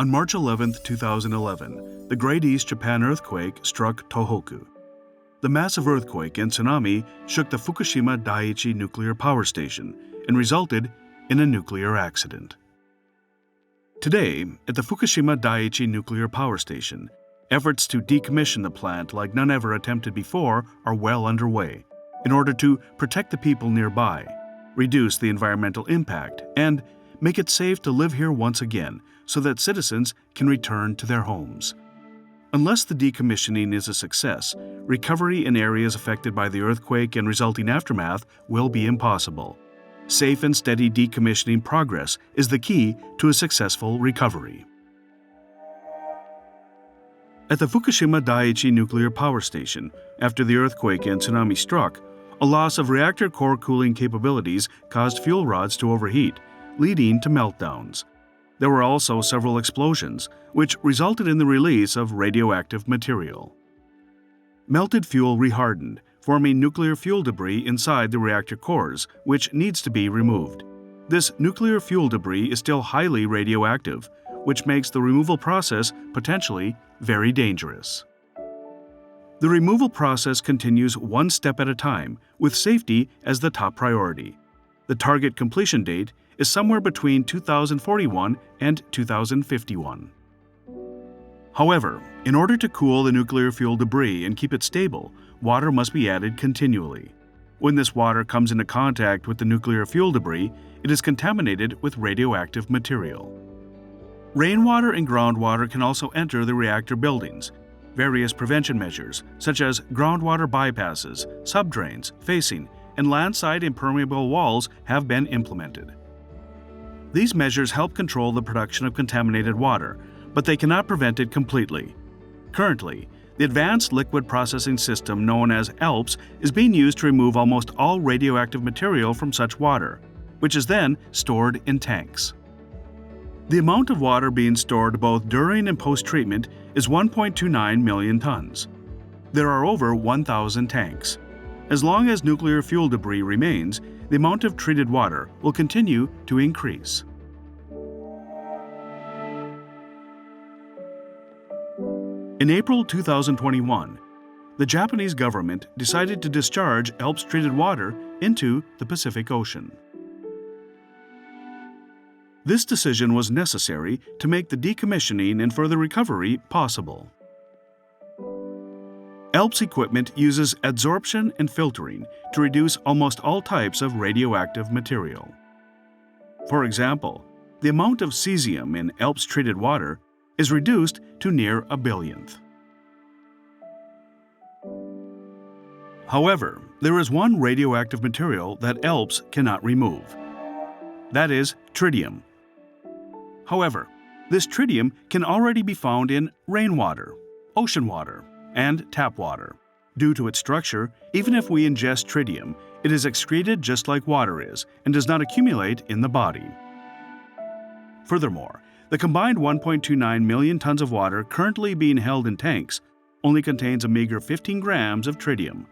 On March 11, 2011, the Great East Japan earthquake struck Tohoku. The massive earthquake and tsunami shook the Fukushima Daiichi nuclear power station and resulted in a nuclear accident. Today, at the Fukushima Daiichi nuclear power station, efforts to decommission the plant like none ever attempted before are well underway in order to protect the people nearby, reduce the environmental impact, and make it safe to live here once again so that citizens can return to their homes. Unless the decommissioning is a success, recovery in areas affected by the earthquake and resulting aftermath will be impossible. Safe and steady decommissioning progress is the key to a successful recovery. At the Fukushima Daiichi nuclear power station, after the earthquake and tsunami struck, a loss of reactor core cooling capabilities caused fuel rods to overheat, leading to meltdowns. There were also several explosions, which resulted in the release of radioactive material. Melted fuel rehardened, forming nuclear fuel debris inside the reactor cores, which needs to be removed. This nuclear fuel debris is still highly radioactive, which makes the removal process potentially very dangerous. The removal process continues one step at a time, with safety as the top priority. The target completion date is somewhere between 2041 and 2051. However, in order to cool the nuclear fuel debris and keep it stable, water must be added continually. When this water comes into contact with the nuclear fuel debris, it is contaminated with radioactive material. Rainwater and groundwater can also enter the reactor buildings. Various prevention measures, such as groundwater bypasses, subdrains, facing, and landside impermeable walls have been implemented. These measures help control the production of contaminated water, but they cannot prevent it completely. Currently, the Advanced Liquid Processing System known as ALPS is being used to remove almost all radioactive material from such water, which is then stored in tanks. The amount of water being stored both during and post-treatment is 1.29 million tons. There are over 1,000 tanks. As long as nuclear fuel debris remains, the amount of treated water will continue to increase. In April 2021, the Japanese government decided to discharge ALPS treated water into the Pacific Ocean. This decision was necessary to make the decommissioning and further recovery possible. ALPS equipment uses adsorption and filtering to reduce almost all types of radioactive material. For example, the amount of cesium in ALPS treated water is reduced to near a billionth. However, there is one radioactive material that ALPS cannot remove. That is tritium. However, this tritium can already be found in rainwater, ocean water, and tap water. Due to its structure, even if we ingest tritium, it is excreted just like water is and does not accumulate in the body. Furthermore, the combined 1.29 million tons of water currently being held in tanks only contains a meager 15 grams of tritium.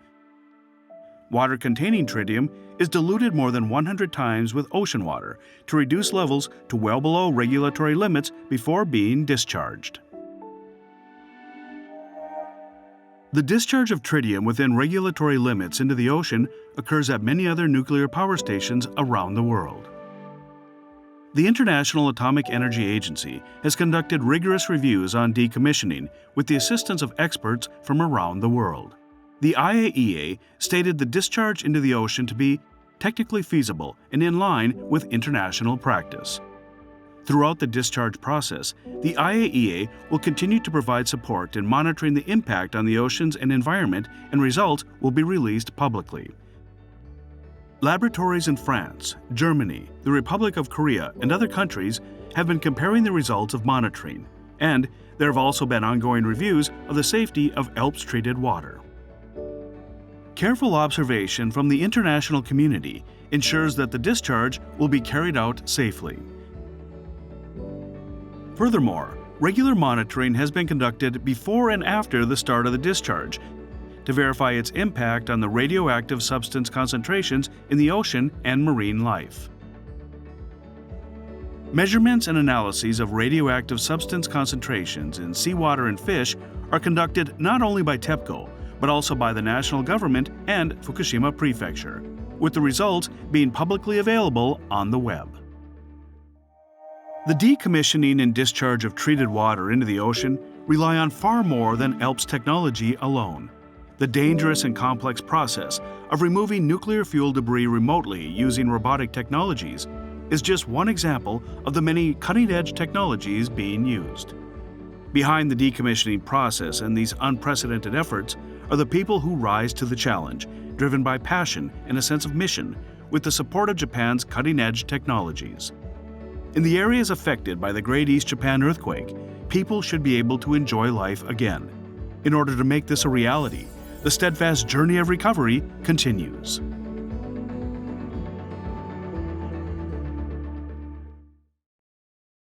Water containing tritium is diluted more than 100 times with ocean water to reduce levels to well below regulatory limits before being discharged. The discharge of tritium within regulatory limits into the ocean occurs at many other nuclear power stations around the world. The International Atomic Energy Agency has conducted rigorous reviews on decommissioning with the assistance of experts from around the world. The IAEA stated the discharge into the ocean to be technically feasible and in line with international practice. Throughout the discharge process, the IAEA will continue to provide support in monitoring the impact on the oceans and environment, and results will be released publicly. Laboratories in France, Germany, the Republic of Korea, and other countries have been comparing the results of monitoring, and there have also been ongoing reviews of the safety of ALPS-treated water. Careful observation from the international community ensures that the discharge will be carried out safely. Furthermore, regular monitoring has been conducted before and after the start of the discharge to verify its impact on the radioactive substance concentrations in the ocean and marine life. Measurements and analyses of radioactive substance concentrations in seawater and fish are conducted not only by TEPCO, but also by the national government and Fukushima Prefecture, with the results being publicly available on the web. The decommissioning and discharge of treated water into the ocean rely on far more than ALPS technology alone. The dangerous and complex process of removing nuclear fuel debris remotely using robotic technologies is just one example of the many cutting-edge technologies being used. Behind the decommissioning process and these unprecedented efforts are the people who rise to the challenge, driven by passion and a sense of mission, with the support of Japan's cutting-edge technologies. In the areas affected by the Great East Japan earthquake, people should be able to enjoy life again. In order to make this a reality, the steadfast journey of recovery continues.